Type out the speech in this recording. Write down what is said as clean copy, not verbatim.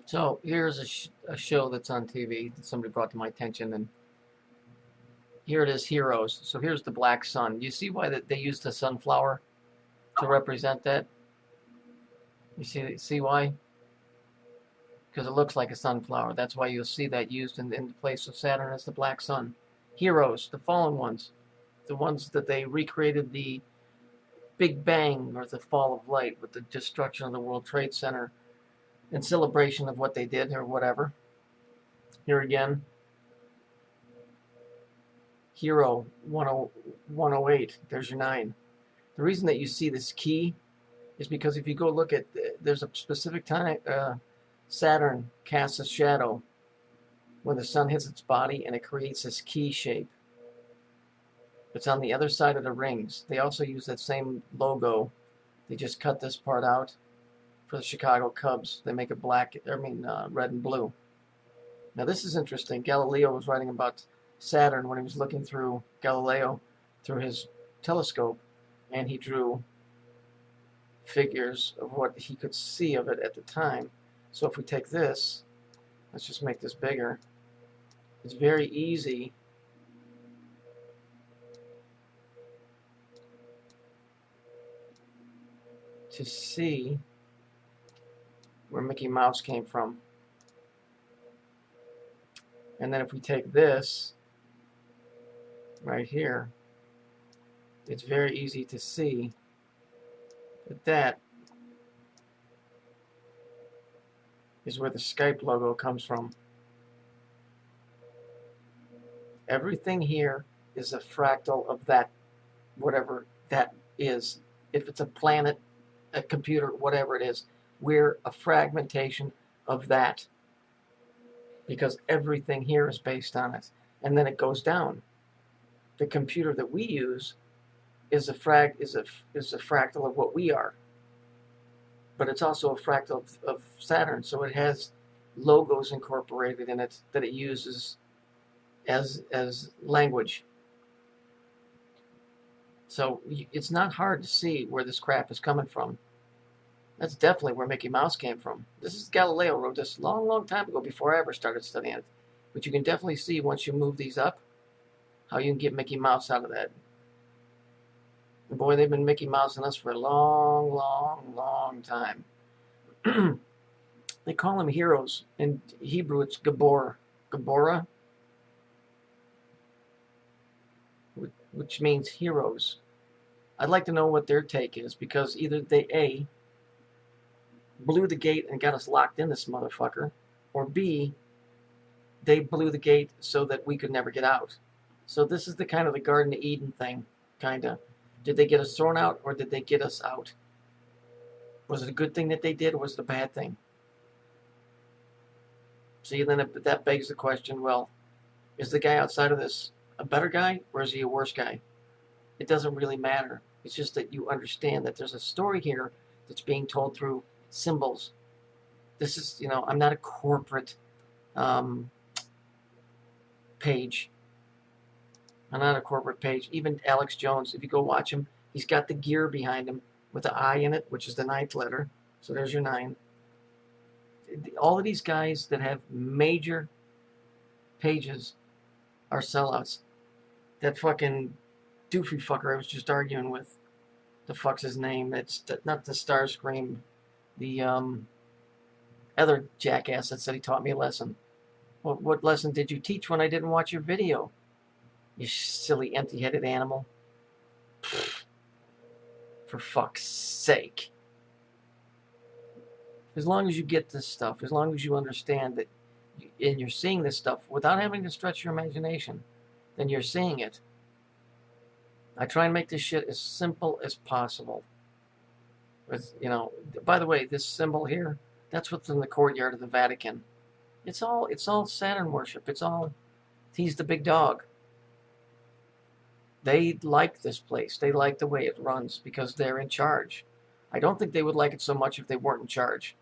So here's a show that's on TV that somebody brought to my attention, and here it is, Heroes. So here's the black sun. You see why they used the sunflower to represent that? You see why? Because it looks like a sunflower. That's why you'll see that used in the place of Saturn as the black sun. Heroes, the fallen ones, the ones that they recreated the Big Bang or the fall of light with the destruction of the World Trade Center in celebration of what they did or whatever. Here again, Hero 108, there's your 9. The reason that you see this key is because if you go look at, there's a specific time Saturn casts a shadow when the sun hits its body and it creates this key shape. It's on the other side of the rings. They also use that same logo. They just cut this part out for the Chicago Cubs. They make it red and blue. Now this is interesting. Galileo was writing about Saturn when he was looking through his telescope, and he drew figures of what he could see of it at the time. So if we take this, let's just make this bigger. It's very easy to see where Mickey Mouse came from. And then if we take this right here, it's very easy to see that that is where the Skype logo comes from. Everything here is a fractal of that, whatever that is. If it's a planet, a computer, whatever it is, we're a fragmentation of that, because everything here is based on it. And then it goes down. The computer that we use is a fractal of what we are, but it's also a fractal of Saturn, so it has logos incorporated in it that it uses as language. So it's not hard to see where this crap is coming from. That's definitely where Mickey Mouse came from. This is Galileo wrote this long, long time ago before I ever started studying it. But you can definitely see once you move these up how you can get Mickey Mouse out of that. And boy, they've been Mickey Mousing us for a long, long, long time. They call them heroes. In Hebrew, it's Gabor. Gabora, which means heroes. I'd like to know what their take is, because either they A, blew the gate and got us locked in this motherfucker, or B, they blew the gate so that we could never get out. So this is the kind of the Garden of Eden thing, kinda. Did they get us thrown out, or did they get us out? Was it a good thing that they did, or was it a bad thing? See, then that begs the question, well, is the guy outside of this a better guy, or is he a worse guy? It doesn't really matter. It's just that you understand that there's a story here that's being told through symbols. This is, I'm not a corporate page. I'm not a corporate page. Even Alex Jones, if you go watch him, he's got the gear behind him with the I in it, which is the 9th letter. So there's your 9. All of these guys that have major pages are sellouts. That fucking doofy fucker I was just arguing with, the fuck's his name? It's not the Starscream, the other jackass that said he taught me a lesson. What lesson did you teach when I didn't watch your video? You silly, empty-headed animal. For fuck's sake. As long as you get this stuff, as long as you understand that, and you're seeing this stuff without having to stretch your imagination, then you're seeing it. I try and make this shit as simple as possible. With, by the way, this symbol here, that's what's in the courtyard of the Vatican. It's all Saturn worship. He's the big dog. They like this place. They like the way it runs because they're in charge. I don't think they would like it so much if they weren't in charge.